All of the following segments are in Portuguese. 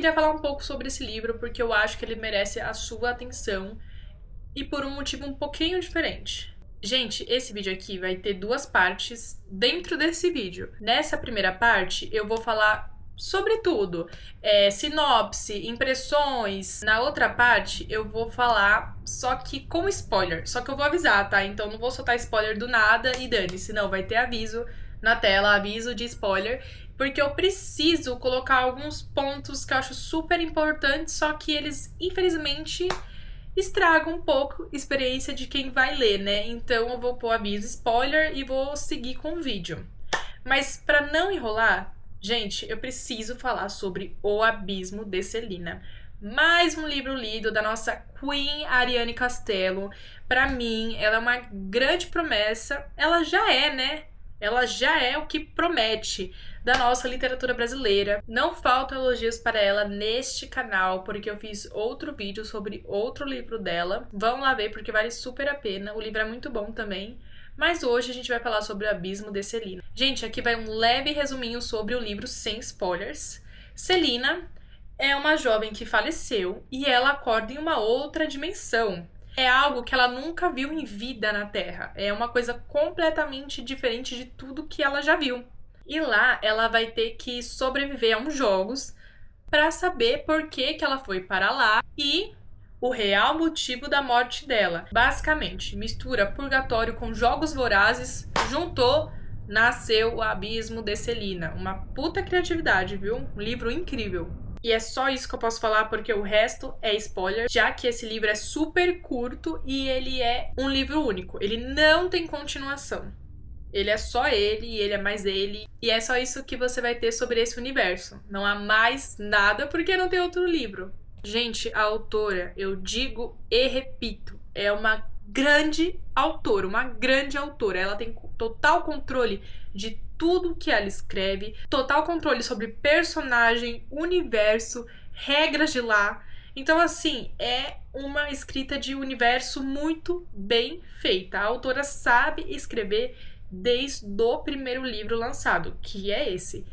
queria falar um pouco sobre esse livro porque eu acho que ele merece a sua atenção e por um motivo um pouquinho diferente. Gente, esse vídeo aqui vai ter duas partes dentro desse vídeo. Nessa primeira parte, eu vou falar sobre tudo. Sinopse, impressões. Na outra parte, eu vou falar só que com spoiler. Só que eu vou avisar, tá? Então não vou soltar spoiler do nada e dane-se. Não, vai ter aviso na tela, aviso de spoiler. Porque eu preciso colocar alguns pontos que eu acho super importantes, só que eles, infelizmente, estragam um pouco a experiência de quem vai ler, né? Então eu vou pôr aviso spoiler e vou seguir com o vídeo. Mas pra não enrolar, gente, eu preciso falar sobre O Abismo de Celina. Mais um livro lido da nossa Queen Ariane Castelo. Pra mim, ela é uma grande promessa. Ela já é, né? Ela já é o que promete da nossa literatura brasileira. Não faltam elogios para ela neste canal, porque eu fiz outro vídeo sobre outro livro dela. Vão lá ver, porque vale super a pena. O livro é muito bom também. Mas hoje a gente vai falar sobre O Abismo de Celina. Gente, aqui vai um leve resuminho sobre o livro sem spoilers. Celina é uma jovem que faleceu e ela acorda em uma outra dimensão. É algo que ela nunca viu em vida na Terra. É uma coisa completamente diferente de tudo que ela já viu. E lá ela vai ter que sobreviver a uns jogos para saber por que ela foi para lá e o real motivo da morte dela. Basicamente, mistura Purgatório com Jogos Vorazes, juntou, nasceu O Abismo de Celina. Uma puta criatividade, viu? Um livro incrível. E é só isso que eu posso falar, porque o resto é spoiler, já que esse livro é super curto e ele é um livro único. Ele não tem continuação. Ele é só ele e ele é mais ele. E é só isso que você vai ter sobre esse universo. Não há mais nada porque não tem outro livro. Gente, a autora, eu digo e repito, é uma grande autora, uma grande autora. Ela tem total controle de tudo que ela escreve, total controle sobre personagem, universo, regras de lá. Então, assim, é uma escrita de universo muito bem feita. A autora sabe escrever desde o primeiro livro lançado, que é esse.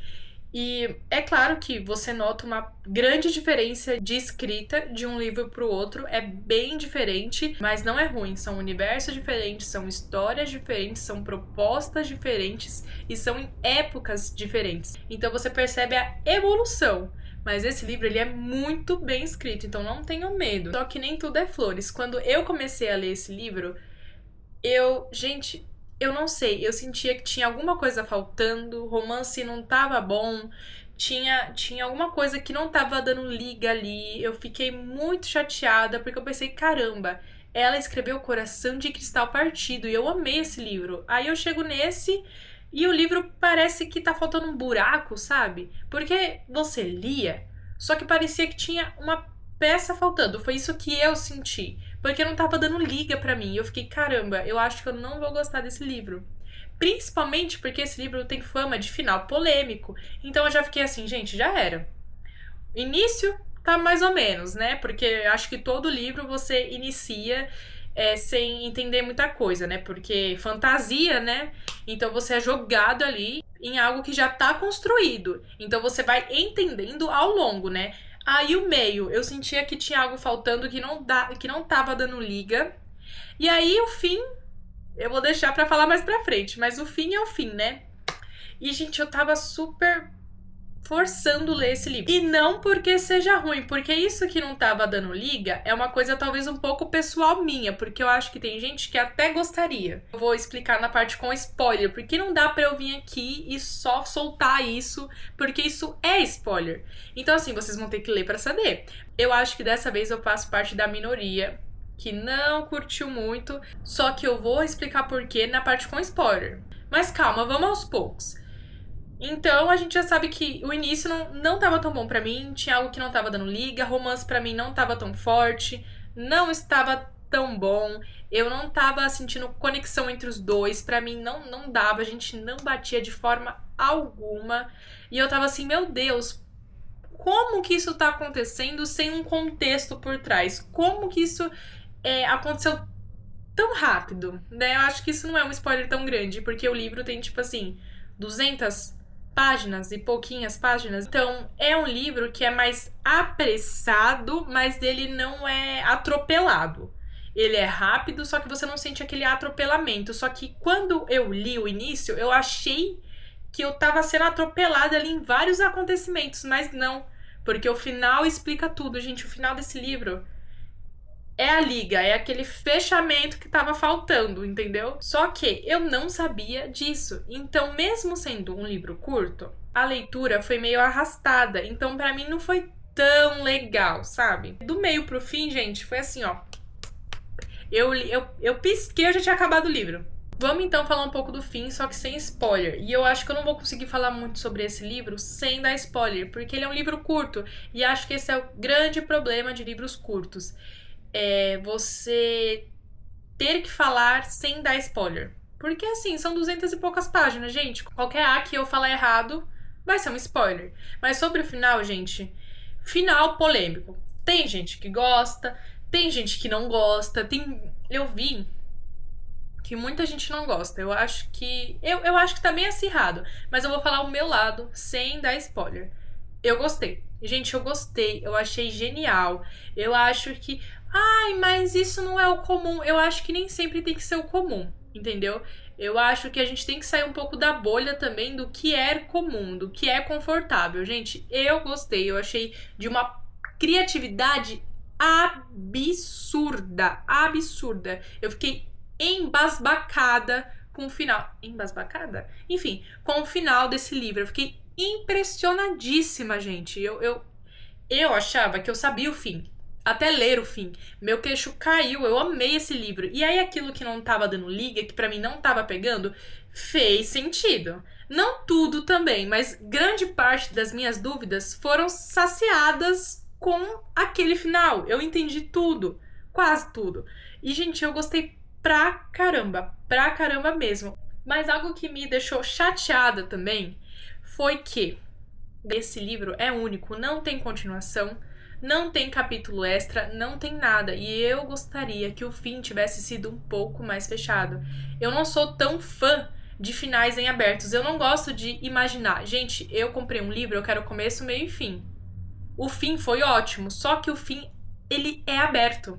E é claro que você nota uma grande diferença de escrita de um livro para o outro, é bem diferente, mas não é ruim. São universos diferentes, são histórias diferentes, são propostas diferentes e são em épocas diferentes. Então você percebe a evolução. Mas esse livro, ele é muito bem escrito, então não tenham medo. Só que nem tudo é flores. Quando eu comecei a ler esse livro, gente, eu não sei, eu sentia que tinha alguma coisa faltando, o romance não tava bom, tinha alguma coisa que não tava dando liga ali. Eu fiquei muito chateada, porque eu pensei, caramba, ela escreveu Coração de Cristal Partido, e eu amei esse livro. Aí eu chego nesse, e o livro parece que tá faltando um buraco, sabe? Porque você lia, só que parecia que tinha uma peça faltando, foi isso que eu senti. Porque não tava dando liga pra mim. Eu fiquei, caramba, eu acho que eu não vou gostar desse livro. Principalmente porque esse livro tem fama de final polêmico. Então eu já fiquei assim, gente, já era. Início tá mais ou menos, né? Porque eu acho que todo livro você inicia sem entender muita coisa, né? Porque fantasia, né? Então você é jogado ali em algo que já tá construído. Então você vai entendendo ao longo, né? Aí o meio, eu sentia que tinha algo faltando que não tava dando liga. E aí o fim, eu vou deixar pra falar mais pra frente, mas o fim é o fim, né? E, gente, eu tava super forçando ler esse livro. E não porque seja ruim, porque isso que não tava dando liga é uma coisa talvez um pouco pessoal minha, porque eu acho que tem gente que até gostaria. Eu vou explicar na parte com spoiler, porque não dá pra eu vir aqui e só soltar isso, porque isso é spoiler. Então, assim, vocês vão ter que ler pra saber. Eu acho que dessa vez eu faço parte da minoria que não curtiu muito, só que eu vou explicar porquê na parte com spoiler. Mas calma, vamos aos poucos. Então a gente já sabe que o início não tava tão bom pra mim, tinha algo que não tava dando liga, romance pra mim não tava tão forte, não estava tão bom, eu não tava sentindo conexão entre os dois, pra mim não dava, a gente não batia de forma alguma, e eu tava assim, meu Deus, como que isso tá acontecendo sem um contexto por trás? Como que isso aconteceu tão rápido, né? Eu acho que isso não é um spoiler tão grande, porque o livro tem, tipo assim, 200 páginas e pouquinhas páginas. Então, é um livro que é mais apressado, mas ele não é atropelado. Ele é rápido, só que você não sente aquele atropelamento. Só que quando eu li o início, eu achei que eu tava sendo atropelada ali em vários acontecimentos, mas não. Porque o final explica tudo, gente. O final desse livro é a liga, é aquele fechamento que tava faltando, entendeu? Só que eu não sabia disso. Então, mesmo sendo um livro curto, a leitura foi meio arrastada. Então, pra mim, não foi tão legal, sabe? Do meio pro fim, gente, foi assim, ó. Eu pisquei, eu já tinha acabado o livro. Vamos então falar um pouco do fim, só que sem spoiler. E eu acho que eu não vou conseguir falar muito sobre esse livro sem dar spoiler, porque ele é um livro curto. E acho que esse é o grande problema de livros curtos. É você ter que falar sem dar spoiler. Porque assim, são 200 e poucas páginas, gente. Qualquer A que eu falar errado vai ser um spoiler. Mas sobre o final, gente, final polêmico. Tem gente que gosta, tem gente que não gosta. Eu vi que muita gente não gosta. Eu acho que tá bem acirrado. Mas eu vou falar o meu lado sem dar spoiler. Eu gostei. Gente, eu gostei. Eu achei genial. Eu acho que... Ai, mas isso não é o comum. Eu acho que nem sempre tem que ser o comum, entendeu? Eu acho que a gente tem que sair um pouco da bolha também do que é comum, do que é confortável. Gente, eu gostei. Eu achei de uma criatividade absurda. Absurda. Eu fiquei embasbacada com o final. Embasbacada? Enfim, com o final desse livro. Eu fiquei impressionadíssima, gente. Eu achava que eu sabia o fim. Até ler o fim. Meu queixo caiu, eu amei esse livro. E aí aquilo que não tava dando liga, que pra mim não tava pegando, fez sentido. Não tudo também, mas grande parte das minhas dúvidas foram saciadas com aquele final. Eu entendi tudo, quase tudo. E, gente, eu gostei pra caramba mesmo. Mas algo que me deixou chateada também foi que esse livro é único, não tem continuação, não tem capítulo extra, não tem nada. E eu gostaria que o fim tivesse sido um pouco mais fechado. Eu não sou tão fã de finais em abertos. Eu não gosto de imaginar. Gente, eu comprei um livro, eu quero começo, meio e fim. O fim foi ótimo, só que o fim, ele é aberto.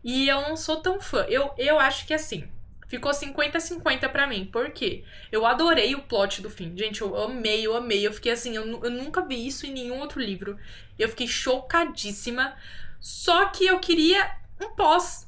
E eu não sou tão fã. Eu acho que assim, ficou 50-50 pra mim. Por quê? Eu adorei o plot do fim. Gente, eu amei. Eu fiquei assim, eu nunca vi isso em nenhum outro livro. Eu fiquei chocadíssima. Só que eu queria um pós.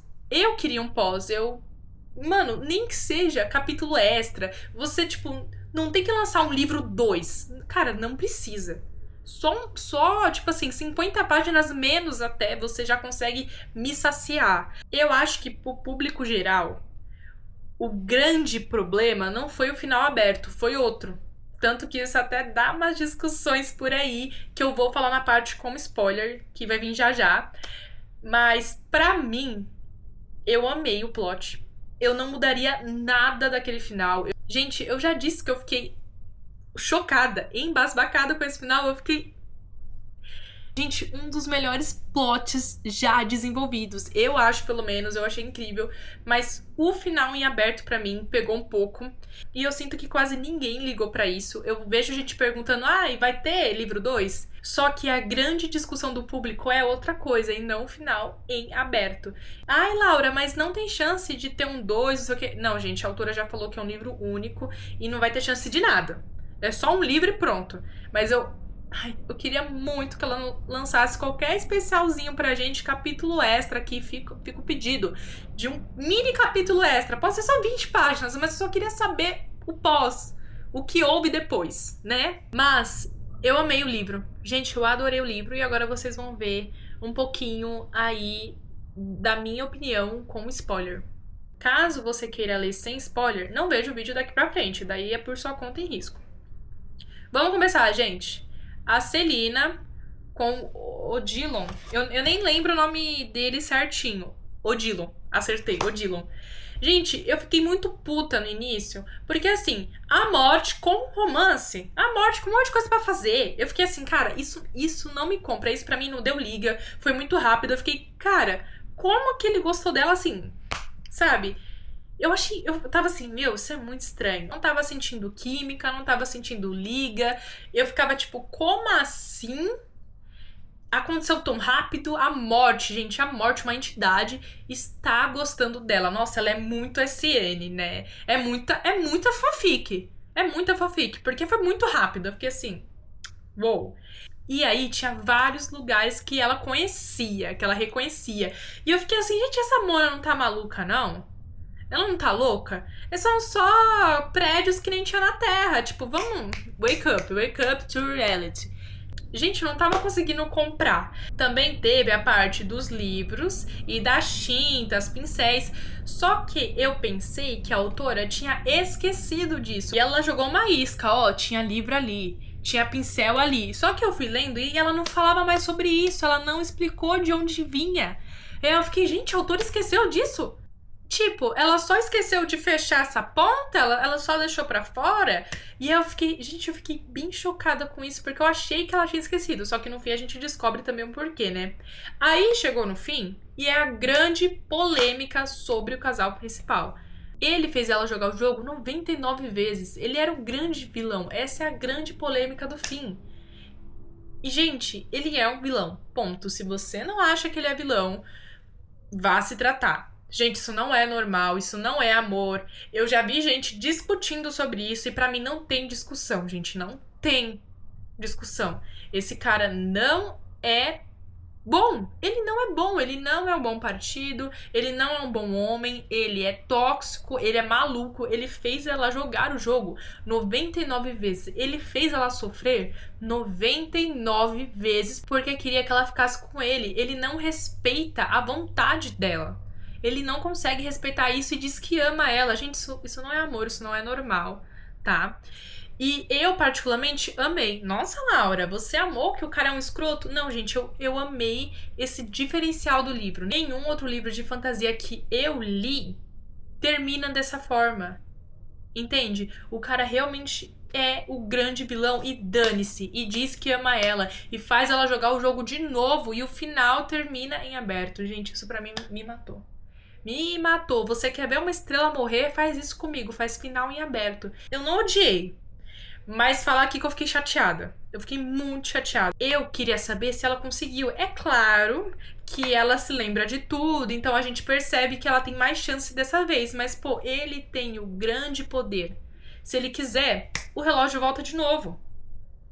Mano, nem que seja capítulo extra. Você, tipo, não tem que lançar um livro 2. Cara, não precisa. Só, tipo assim, 50 páginas menos até você já consegue me saciar. Eu acho que pro público geral, o grande problema não foi o final aberto, foi outro. Tanto que isso até dá umas discussões por aí, que eu vou falar na parte como spoiler, que vai vir já já. Mas, pra mim, eu amei o plot. Eu não mudaria nada daquele final. Gente, eu já disse que eu fiquei chocada, embasbacada com esse final. Eu fiquei... Gente, um dos melhores plots já desenvolvidos. Eu acho, pelo menos, eu achei incrível. Mas o final em aberto, pra mim, pegou um pouco. E eu sinto que quase ninguém ligou pra isso. Eu vejo gente perguntando, vai ter livro 2? Só que a grande discussão do público é outra coisa, e não o final em aberto. Ai, Laura, mas não tem chance de ter um 2, não sei o quê. Não, gente, a autora já falou que é um livro único e não vai ter chance de nada. É só um livro e pronto. Mas eu queria muito que ela lançasse qualquer especialzinho pra gente, capítulo extra aqui, fica o pedido de um mini capítulo extra. Pode ser só 20 páginas, mas eu só queria saber o pós, o que houve depois, né? Mas eu amei o livro. Gente, eu adorei o livro e agora vocês vão ver um pouquinho aí da minha opinião com spoiler. Caso você queira ler sem spoiler, não veja o vídeo daqui pra frente, daí é por sua conta e risco. Vamos começar, gente. A Celina com Odilon. Eu nem lembro o nome dele certinho. Odilon. Acertei, Odilon. Gente, eu fiquei muito puta no início, porque assim, a morte com romance, a morte com um monte de coisa pra fazer. Eu fiquei assim, cara, isso não me compra. Isso pra mim não deu liga, foi muito rápido. Eu fiquei, cara, como que ele gostou dela assim, sabe? Eu tava assim, meu, isso é muito estranho. Não tava sentindo química, não tava sentindo liga. Eu ficava tipo, como assim? Aconteceu tão rápido, a morte, gente, a morte, uma entidade está gostando dela. Nossa, ela é muito SN, né? É muita fanfic. É muita fanfic, porque foi muito rápido. Eu fiquei assim, uou. E aí tinha vários lugares que ela conhecia, que ela reconhecia. E eu fiquei assim, gente, essa Mona não tá maluca, não? Ela não tá louca? São só prédios que nem tinha na Terra. Tipo, vamos, wake up to reality. Gente, eu não tava conseguindo comprar. Também teve a parte dos livros e das tintas, pincéis. Só que eu pensei que a autora tinha esquecido disso. E ela jogou uma isca, ó, tinha livro ali, tinha pincel ali. Só que eu fui lendo e ela não falava mais sobre isso, ela não explicou de onde vinha. Eu fiquei, gente, a autora esqueceu disso? Tipo, ela só esqueceu de fechar essa ponta, ela só deixou pra fora. E eu fiquei, gente, eu fiquei bem chocada com isso, porque eu achei que ela tinha esquecido. Só que no fim a gente descobre também o porquê, né? Aí chegou no fim, e é a grande polêmica sobre o casal principal. Ele fez ela jogar o jogo 99 vezes. Ele era o grande vilão. Essa é a grande polêmica do fim. E, gente, ele é um vilão. Ponto. Se você não acha que ele é vilão, vá se tratar. Gente, isso não é normal, isso não é amor. Eu já vi gente discutindo sobre isso e pra mim não tem discussão, gente, não tem discussão. Esse cara não é bom. Ele não é bom, ele não é um bom partido, ele não é um bom homem, ele é tóxico, ele é maluco, ele fez ela jogar o jogo 99 vezes. Ele fez ela sofrer 99 vezes porque queria que ela ficasse com ele. Ele não respeita a vontade dela. Ele não consegue respeitar isso e diz que ama ela. Gente, isso não é amor, isso não é normal, tá? E eu, particularmente, amei. Nossa, Laura, você amou que o cara é um escroto? Não, gente, eu amei esse diferencial do livro. Nenhum outro livro de fantasia que eu li termina dessa forma. Entende? O cara realmente é o grande vilão e dane-se. E diz que ama ela. E faz ela jogar o jogo de novo. E o final termina em aberto. Gente, isso pra mim me matou. Me matou. Você quer ver uma estrela morrer? Faz isso comigo. Faz final em aberto. Eu não odiei. Mas falar aqui que eu fiquei chateada. Eu fiquei muito chateada. Eu queria saber se ela conseguiu. É claro que ela se lembra de tudo, então a gente percebe que ela tem mais chance dessa vez. Mas, pô, ele tem o grande poder. Se ele quiser, o relógio volta de novo.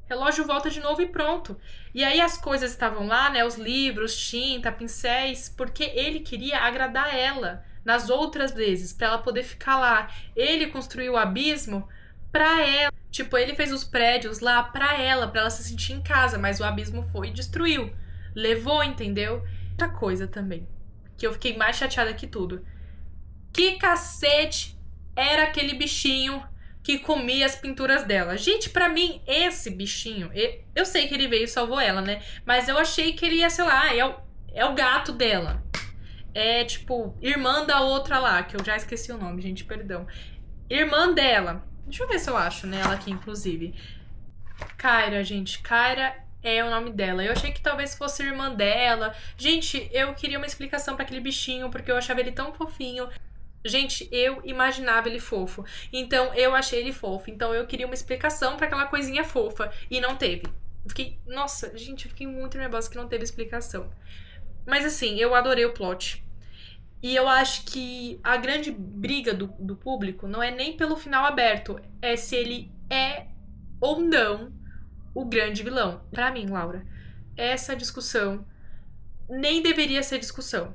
Relógio volta de novo e pronto. E aí as coisas estavam lá, né? Os livros, tinta, pincéis, porque ele queria agradar ela nas outras vezes, pra ela poder ficar lá. Ele construiu o abismo pra ela. Tipo, ele fez os prédios lá pra ela se sentir em casa, mas o abismo foi e destruiu. Levou, entendeu? Outra coisa também, que eu fiquei mais chateada que tudo. Que cacete era aquele bichinho que comia as pinturas dela? Gente, pra mim, esse bichinho, eu sei que ele veio e salvou ela, né? Mas eu achei que ele ia, sei lá, é o gato dela. É, tipo, irmã da outra lá, que eu já esqueci o nome, gente, perdão. Irmã dela. Deixa eu ver se eu acho, né? Ela aqui, inclusive. Kyra, gente. Kyra é o nome dela. Eu achei que talvez fosse irmã dela. Gente, eu queria uma explicação pra aquele bichinho, porque eu achava ele tão fofinho. Gente, eu imaginava ele fofo. Então, eu achei ele fofo. Então, eu queria uma explicação pra aquela coisinha fofa. E não teve. Eu fiquei... Nossa, gente, eu fiquei muito nervosa que não teve explicação. Mas, assim, eu adorei o plot. E eu acho que a grande briga do público não é nem pelo final aberto. É se ele é ou não o grande vilão. Pra mim, Laura, essa discussão nem deveria ser discussão.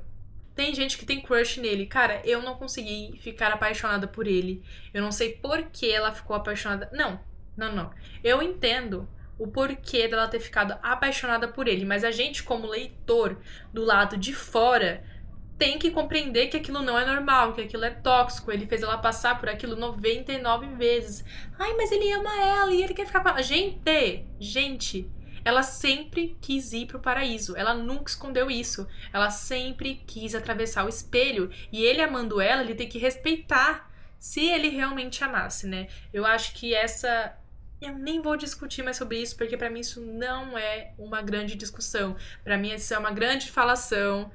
Tem gente que tem crush nele. Cara, eu não consegui ficar apaixonada por ele. Eu não sei por que ela ficou apaixonada. Não. Eu entendo o porquê dela ter ficado apaixonada por ele. Mas a gente, como leitor, do lado de fora, tem que compreender que aquilo não é normal, que aquilo é tóxico. Ele fez ela passar por aquilo 99 vezes. Ai, mas ele ama ela e ele quer ficar com ela. Gente, ela sempre quis ir pro paraíso. Ela nunca escondeu isso. Ela sempre quis atravessar o espelho. E ele amando ela, ele tem que respeitar. Se ele realmente amasse, né? Eu acho que essa... Eu nem vou discutir mais sobre isso, porque pra mim isso não é uma grande discussão. Pra mim isso é uma grande falação.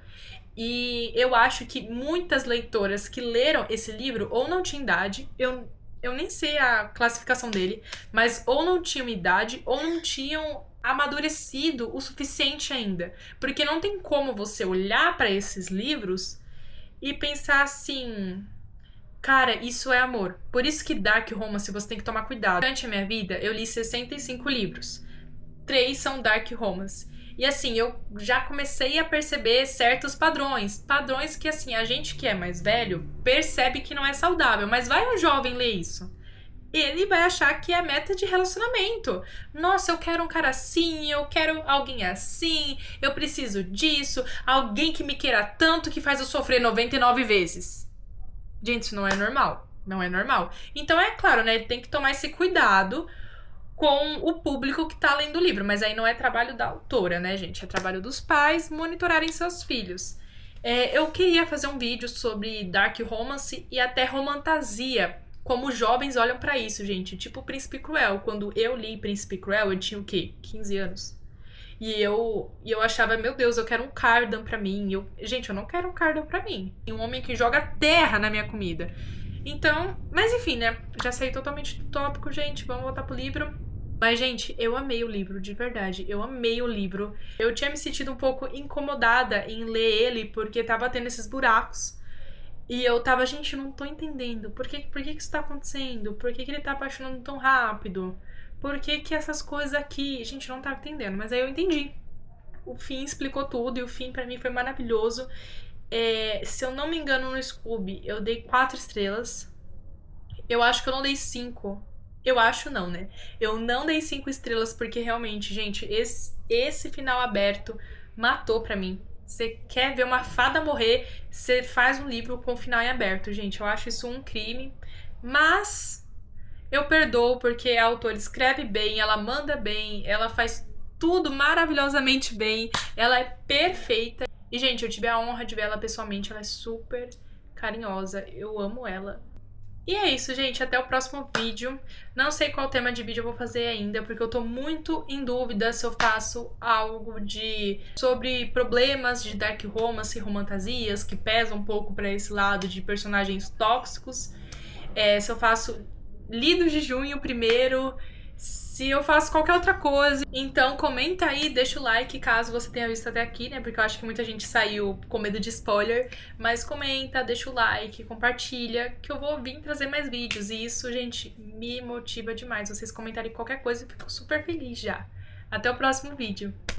E eu acho que muitas leitoras que leram esse livro ou não tinham idade, eu nem sei a classificação dele, mas ou não tinham idade ou não tinham amadurecido o suficiente ainda. Porque não tem como você olhar para esses livros e pensar assim: cara, isso é amor. Por isso que Dark Romance você tem que tomar cuidado. Durante a minha vida, eu li 65 livros. 3 são Dark Romance. E assim, eu já comecei a perceber certos padrões. Padrões que, assim, a gente que é mais velho percebe que não é saudável. Mas vai um jovem ler isso. Ele vai achar que é meta de relacionamento. Nossa, eu quero um cara assim, eu quero alguém assim, eu preciso disso, alguém que me queira tanto que faz eu sofrer 99 vezes. Gente, isso não é normal. Não é normal. Então, é claro, né? Ele tem que tomar esse cuidado com o público que tá lendo o livro. Mas aí não é trabalho da autora, né, gente? É trabalho dos pais monitorarem seus filhos. Eu queria fazer um vídeo sobre Dark Romance e até romantasia. Como os jovens olham pra isso, gente. Tipo Príncipe Cruel. Quando eu li Príncipe Cruel, eu tinha o quê? 15 anos. E eu achava, meu Deus, eu quero um Cardan pra mim. Gente, eu não quero um Cardan pra mim. E um homem que joga terra na minha comida. Então, mas enfim, né? Já saí totalmente do tópico, gente. Vamos voltar pro livro. Mas, gente, eu amei o livro, de verdade. Eu amei o livro. Eu tinha me sentido um pouco incomodada em ler ele, porque tava tendo esses buracos. E eu tava, gente, não tô entendendo. Por que isso tá acontecendo? Por que ele tá apaixonando tão rápido? Por que essas coisas aqui? Gente, eu não tava entendendo. Mas aí eu entendi. O fim explicou tudo e o fim pra mim foi maravilhoso. Se eu não me engano, no Scooby, eu dei 4 estrelas. Eu acho que eu não dei 5. Eu acho não, né? Eu não dei 5 estrelas porque realmente, gente, esse final aberto matou pra mim. Você quer ver uma fada morrer, você faz um livro com o final em aberto, gente. Eu acho isso um crime. Mas eu perdoo porque a autora escreve bem, ela manda bem, ela faz tudo maravilhosamente bem, ela é perfeita. E, gente, eu tive a honra de ver ela pessoalmente, ela é super carinhosa, eu amo ela. E é isso, gente. Até o próximo vídeo. Não sei qual tema de vídeo eu vou fazer ainda, porque eu tô muito em dúvida se eu faço algo sobre problemas de Dark Romance e romantasias, que pesam um pouco pra esse lado de personagens tóxicos. Se eu faço Lidos de Junho primeiro, se eu faço qualquer outra coisa. Então comenta aí, deixa o like caso você tenha visto até aqui, né? Porque eu acho que muita gente saiu com medo de spoiler. Mas comenta, deixa o like, compartilha, que eu vou vir trazer mais vídeos. E isso, gente, me motiva demais. Vocês comentarem qualquer coisa, eu fico super feliz já. Até o próximo vídeo.